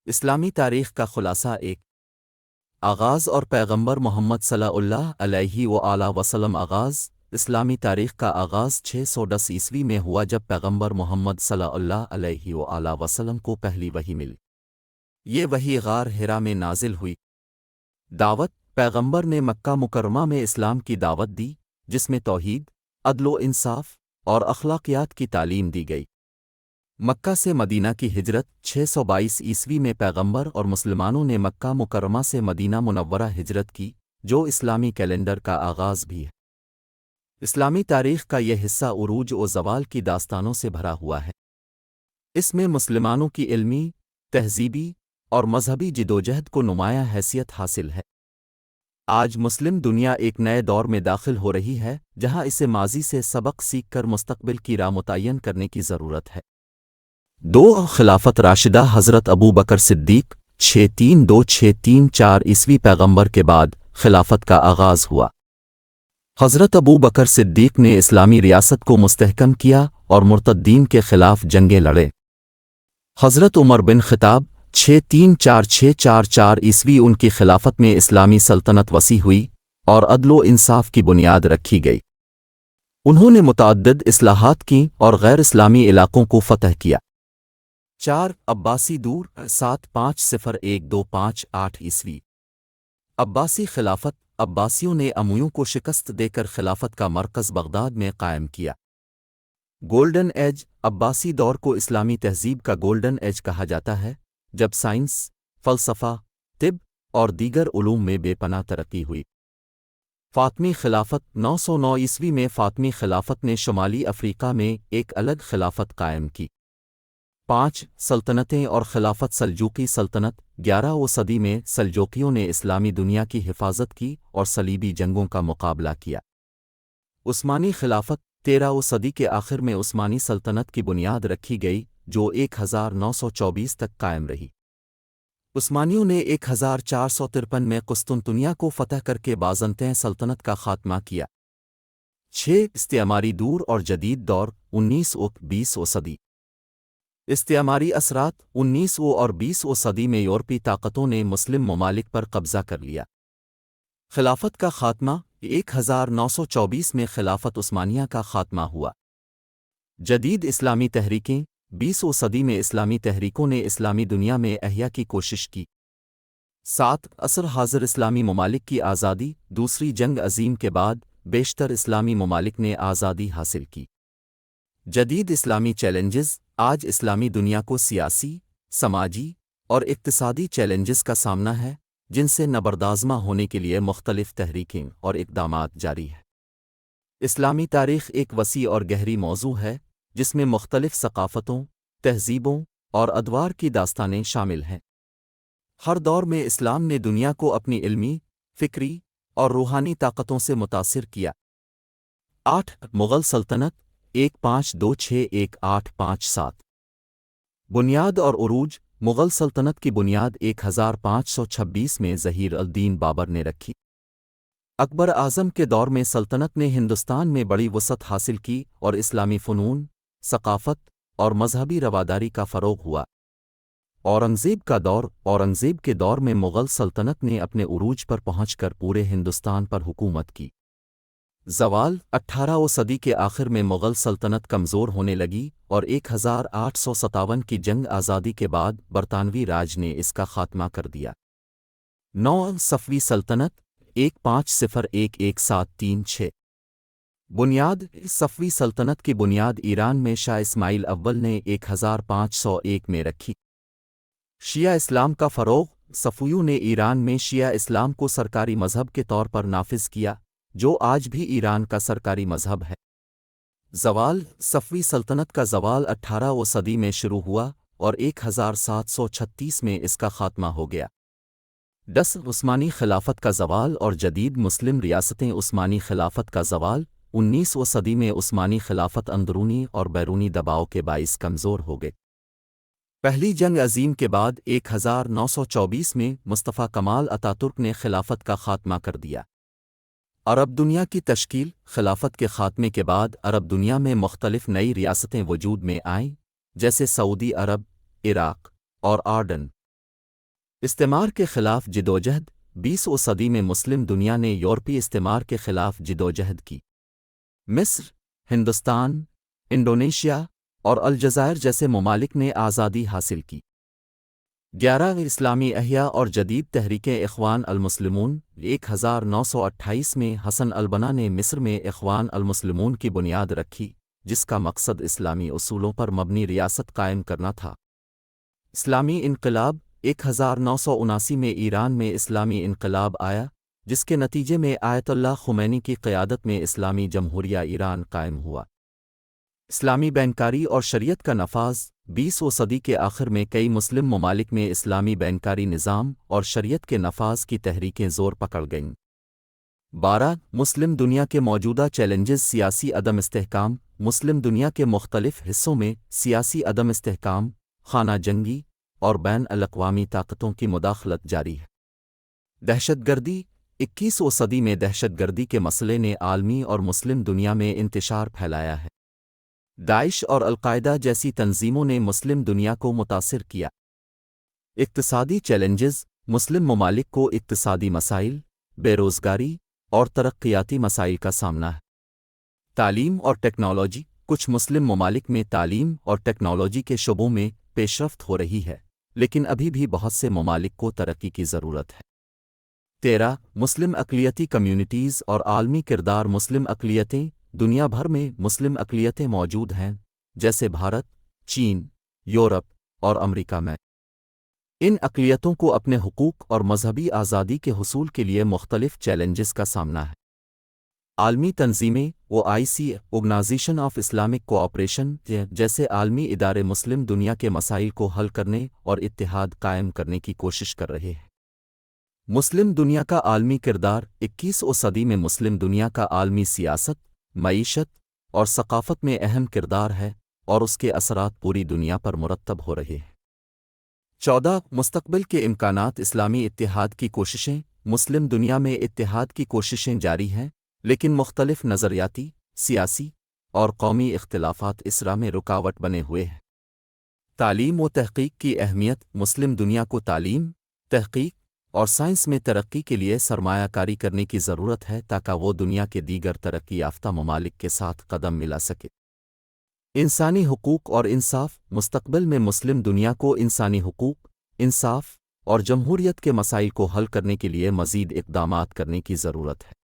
اسلامی تاریخ کا خلاصہ ایک آغاز اور پیغمبر محمد صلی اللہ علیہ وآلہ وسلم آغاز اسلامی تاریخ کا آغاز 610 عیسوی میں ہوا جب پیغمبر محمد صلی اللہ علیہ وآلہ وسلم کو پہلی وحی ملی۔ یہ وحی غار حرا میں نازل ہوئی۔ دعوت پیغمبر نے مکہ مکرمہ میں اسلام کی دعوت دی، جس میں توحید، عدل و انصاف اور اخلاقیات کی تعلیم دی گئی۔ مکہ سے مدینہ کی ہجرت 622 عیسوی میں پیغمبر اور مسلمانوں نے مکہ مکرمہ سے مدینہ منورہ ہجرت کی، جو اسلامی کیلنڈر کا آغاز بھی ہے۔ اسلامی تاریخ کا یہ حصہ عروج و زوال کی داستانوں سے بھرا ہوا ہے۔ اس میں مسلمانوں کی علمی، تہذیبی اور مذہبی جدوجہد کو نمایاں حیثیت حاصل ہے۔ آج مسلم دنیا ایک نئے دور میں داخل ہو رہی ہے، جہاں اسے ماضی سے سبق سیکھ کر مستقبل کی راہ متعین کرنے کی ضرورت ہے۔ خلافت راشدہ حضرت ابو بکر صدیق 632-634 عیسوی پیغمبر کے بعد خلافت کا آغاز ہوا۔ حضرت ابو بکر صدیق نے اسلامی ریاست کو مستحکم کیا اور مرتدین کے خلاف جنگیں لڑے۔ حضرت عمر بن خطاب 634-644 عیسوی ان کی خلافت میں اسلامی سلطنت وسیع ہوئی اور عدل و انصاف کی بنیاد رکھی گئی۔ انہوں نے متعدد اصلاحات کیں اور غیر اسلامی علاقوں کو فتح کیا۔ عباسی دور 7501258 عیسوی عباسی خلافت عباسیوں نے امویوں کو شکست دے کر خلافت کا مرکز بغداد میں قائم کیا۔ گولڈن ایج عباسی دور کو اسلامی تہذیب کا گولڈن ایج کہا جاتا ہے، جب سائنس، فلسفہ، طب اور دیگر علوم میں بے پناہ ترقی ہوئی۔ فاطمی خلافت 909 عیسوی میں فاطمی خلافت نے شمالی افریقہ میں ایک الگ خلافت قائم کی۔ 5 سلطنتیں اور خلافت سلجوقی سلطنت 11ویں صدی میں سلجوقیوں نے اسلامی دنیا کی حفاظت کی اور صلیبی جنگوں کا مقابلہ کیا۔ عثمانی خلافت 13ویں صدی کے آخر میں عثمانی سلطنت کی بنیاد رکھی گئی، جو 1924 تک قائم رہی۔ عثمانیوں نے 1453 میں قسطنطنیہ کو فتح کر کے بازنطین سلطنت کا خاتمہ کیا۔ 6 استعماری دور اور جدید دور 19-20 صدی استعماری اثرات 19 اور 20 صدی میں یورپی طاقتوں نے مسلم ممالک پر قبضہ کر لیا۔ خلافت کا خاتمہ 1924 میں خلافت عثمانیہ کا خاتمہ ہوا۔ جدید اسلامی تحریکیں 20 صدی میں اسلامی تحریکوں نے اسلامی دنیا میں احیاء کی کوشش کی۔ 7 عصر حاضر اسلامی ممالک کی آزادی دوسری جنگ عظیم کے بعد بیشتر اسلامی ممالک نے آزادی حاصل کی۔ جدید اسلامی چیلنجز آج اسلامی دنیا کو سیاسی، سماجی اور اقتصادی چیلنجز کا سامنا ہے، جن سے نبردآزمہ ہونے کے لیے مختلف تحریکیں اور اقدامات جاری ہیں۔ اسلامی تاریخ ایک وسیع اور گہری موضوع ہے، جس میں مختلف ثقافتوں، تہذیبوں اور ادوار کی داستانیں شامل ہیں۔ ہر دور میں اسلام نے دنیا کو اپنی علمی، فکری اور روحانی طاقتوں سے متاثر کیا۔ 8 مغل سلطنت 1526-1857 بنیاد اور عروج مغل سلطنت کی بنیاد 1526 میں ظہیر الدین بابر نے رکھی۔ اکبر اعظم کے دور میں سلطنت نے ہندوستان میں بڑی وسعت حاصل کی اور اسلامی فنون، ثقافت اور مذہبی رواداری کا فروغ ہوا۔ اورنگزیب کے دور میں مغل سلطنت نے اپنے عروج پر پہنچ کر پورے ہندوستان پر حکومت کی۔ زوال 18ویں صدی کے آخر میں مغل سلطنت کمزور ہونے لگی اور 1857 کی جنگ آزادی کے بعد برطانوی راج نے اس کا خاتمہ کر دیا۔ 9 صفوی سلطنت 1501-1736 بنیاد صفوی سلطنت کی بنیاد ایران میں شاہ اسماعیل اول نے 1501 میں رکھی۔ شیعہ اسلام کا فروغ صفویوں نے ایران میں شیعہ اسلام کو سرکاری مذہب کے طور پر نافذ کیا، جو آج بھی ایران کا سرکاری مذہب ہے۔ زوال صفوی سلطنت کا زوال 18ویں صدی میں شروع ہوا اور 1736 میں اس کا خاتمہ ہو گیا۔ 10 عثمانی خلافت کا زوال اور جدید مسلم ریاستیں عثمانی خلافت کا زوال 19ویں صدی میں عثمانی خلافت اندرونی اور بیرونی دباؤ کے باعث کمزور ہو گئی۔ پہلی جنگ عظیم کے بعد 1924 میں مصطفیٰ کمال اتاترک نے خلافت کا خاتمہ کر دیا۔ عرب دنیا کی تشکیل خلافت کے خاتمے کے بعد عرب دنیا میں مختلف نئی ریاستیں وجود میں آئیں، جیسے سعودی عرب، عراق اور آردن۔ استعمار کے خلاف جدوجہد 20ویں صدی میں مسلم دنیا نے یورپی استعمار کے خلاف جدوجہد کی۔ مصر، ہندوستان، انڈونیشیا اور الجزائر جیسے ممالک نے آزادی حاصل کی۔ 11 اسلامی احیاء اور جدید تحریکیں اخوان المسلمون 1928 میں حسن البنا نے مصر میں اخوان المسلمون کی بنیاد رکھی، جس کا مقصد اسلامی اصولوں پر مبنی ریاست قائم کرنا تھا۔ اسلامی انقلاب 1979 میں ایران میں اسلامی انقلاب آیا، جس کے نتیجے میں آیت اللہ خمینی کی قیادت میں اسلامی جمہوریہ ایران قائم ہوا۔ اسلامی بینکاری اور شریعت کا نفاذ 20ویں صدی کے آخر میں کئی مسلم ممالک میں اسلامی بینکاری نظام اور شریعت کے نفاذ کی تحریکیں زور پکڑ گئیں۔ 12 مسلم دنیا کے موجودہ چیلنجز سیاسی عدم استحکام مسلم دنیا کے مختلف حصوں میں سیاسی عدم استحکام، خانہ جنگی اور بین الاقوامی طاقتوں کی مداخلت جاری ہے۔ دہشت گردی 21ویں صدی میں دہشت گردی کے مسئلے نے عالمی اور مسلم دنیا میں انتشار پھیلایا ہے۔ داعش اور القاعدہ جیسی تنظیموں نے مسلم دنیا کو متاثر کیا۔ اقتصادی چیلنجز مسلم ممالک کو اقتصادی مسائل، بے روزگاری اور ترقیاتی مسائل کا سامنا ہے۔ تعلیم اور ٹیکنالوجی کچھ مسلم ممالک میں تعلیم اور ٹیکنالوجی کے شعبوں میں پیش رفت ہو رہی ہے، لیکن ابھی بھی بہت سے ممالک کو ترقی کی ضرورت ہے۔ 13 مسلم اقلیتی کمیونٹیز اور عالمی کردار مسلم اقلیتیں دنیا بھر میں مسلم اقلیتیں موجود ہیں، جیسے بھارت، چین، یورپ اور امریکہ میں۔ ان اقلیتوں کو اپنے حقوق اور مذہبی آزادی کے حصول کے لیے مختلف چیلنجز کا سامنا ہے۔ عالمی تنظیمیں OIC organisation of Islamic cooperation جیسے عالمی ادارے مسلم دنیا کے مسائل کو حل کرنے اور اتحاد قائم کرنے کی کوشش کر رہے ہیں۔ مسلم دنیا کا عالمی کردار 21ویں صدی میں مسلم دنیا کا عالمی سیاست، معیشت اور ثقافت میں اہم کردار ہے اور اس کے اثرات پوری دنیا پر مرتب ہو رہے ہیں۔ 14 مستقبل کے امکانات اسلامی اتحاد کی کوششیں مسلم دنیا میں اتحاد کی کوششیں جاری ہیں، لیکن مختلف نظریاتی، سیاسی اور قومی اختلافات اس راہ میں رکاوٹ بنے ہوئے ہیں۔ تعلیم و تحقیق کی اہمیت مسلم دنیا کو تعلیم، تحقیق اور سائنس میں ترقی کے لیے سرمایہ کاری کرنے کی ضرورت ہے تاکہ وہ دنیا کے دیگر ترقی یافتہ ممالک کے ساتھ قدم ملا سکے۔ انسانی حقوق اور انصاف مستقبل میں مسلم دنیا کو انسانی حقوق، انصاف اور جمہوریت کے مسائل کو حل کرنے کے لیے مزید اقدامات کرنے کی ضرورت ہے۔